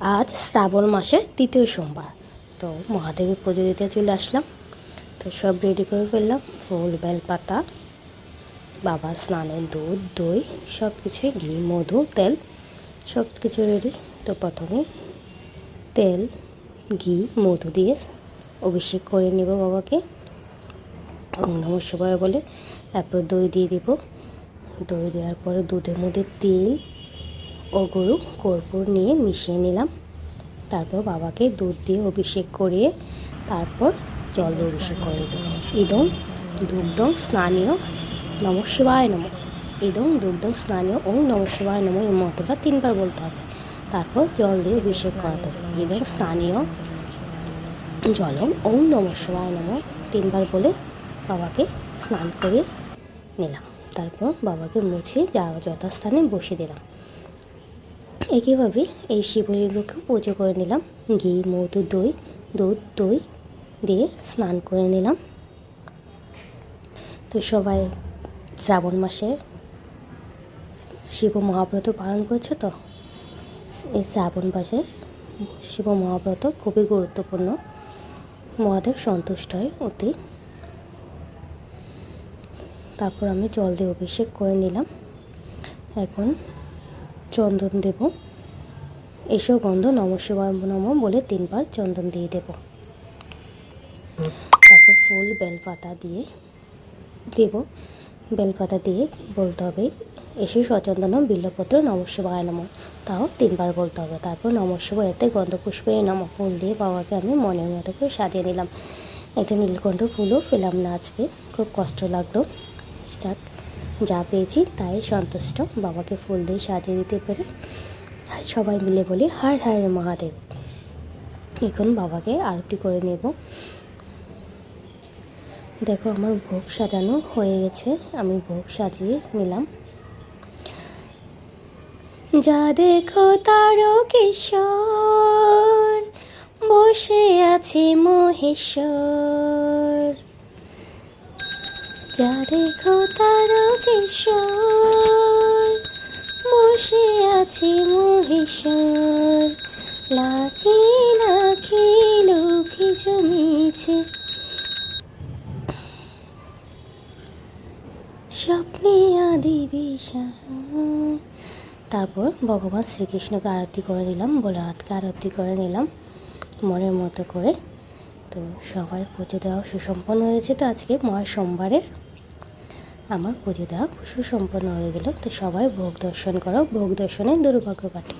আজ শ্রাবণ মাসের তৃতীয় সোমবার, তো মহাদেবের পুজো দিতে চলে আসলাম। তো সব রেডি করে ফেললাম, ফুল বেলপাতা, বাবার স্নানের দুধ দই সব কিছুই, ঘি মধু তেল সব কিছু রেডি। তো প্রথমে তেল ঘি মধু দিয়ে অভিষেক করে নেব বাবাকে, ওম নমঃ শিবায় বলে। তারপর দই দিয়ে দেব, দই দেওয়ার পরে দুধের মধ্যে তেল ও গরু কর্পূর নিয়ে মিশিয়ে নিলাম। তারপর বাবাকে দুধ দিয়ে অভিষেক করিয়ে তারপর জল দিয়ে অভিষেক করে দেব। ইদং দুগ্ধং স্নানীয় নমঃ শিবায় নমঃ, ইদং দুগ্ধং স্নানীয় ওম নমঃ শিবায় নমঃ, এই মন্ত্রটা 3 বার বলতে হবে। তারপর জল দিয়ে অভিষেক করাতে হবে। ইদং স্নানীয় জলম ওম নমঃ শিবায় নমঃ 3 বার বলে বাবাকে স্নান করে নিলাম। তারপর বাবাকে মুছে যথাস্থানে বসে দিলাম। একইভাবে এই শিবলিঙ্গকে পুজো করে নিলাম। ঘি মধু দই দুধ দই দিয়ে স্নান করে নিলাম। তো সবাই শ্রাবণ মাসে শিব মহাব্রত পালন করছে। তো এই শ্রাবণ মাসে শিব মহাব্রত খুবই গুরুত্বপূর্ণ, মহাদেব সন্তুষ্ট হয় অতি। তারপর আমি জল দিয়ে অভিষেক করে নিলাম। এখন চন্দন দেব, এসো গন্ধ নমঃ শিবায় নমঃ বলে 3 বার চন্দন দিয়ে দেব। তারপর ফুল বেলপাতা দিয়ে দেব, বেলপাতা দিয়ে বলতে হবে এসো সচন্দনম বিল্লপত্র নমঃ শিবায় নমঃ, তাও 3 বার বলতে হবে। তারপর নমঃ শিবায় এতে গন্ধপুষ্পে নমঃ ফুল দিয়ে বাবাকে আমি মনের মতো করে সাজিয়ে নিলাম। একটা নীলকণ্ঠ ফুলও পেলাম না আজকে, খুব কষ্ট লাগলো। যাক, যা পেয়েছি তাই সন্তুষ্ট, বাবাকে ফুল দিয়ে সাজিয়ে দিতে পেরে। সবাই মিলে বলি হর হর মহাদেব। এখন বাবাকে আরতি করে নেব। দেখো আমার ভোগ সাজানো হয়ে গেছে, আমি ভোগ সাজিয়ে নিলাম। যা দেখো তারকেশ্বর বসে আছে মহেশ্বর, যা দেখো তারকেশ্বর বসে আছে মহেশ্বর, লাখে লাখে লোকে জমেছে স্বপ্নে আদি বিষয়। তারপর ভগবান শ্রীকৃষ্ণকে আরতি করে নিলাম, ভোলানাথকে আরতি করে নিলাম মনের মতো করে। তো সবাই পুজো দেওয়া সুসম্পন্ন হয়েছে। তো আজকে মহা সোমবারের আমার পুজো দেওয়া সুসম্পন্ন হয়ে গেল। তো সবাই ভোগ দর্শন করো, ভোগ দর্শনে দুর্ভাগ্য কাটে।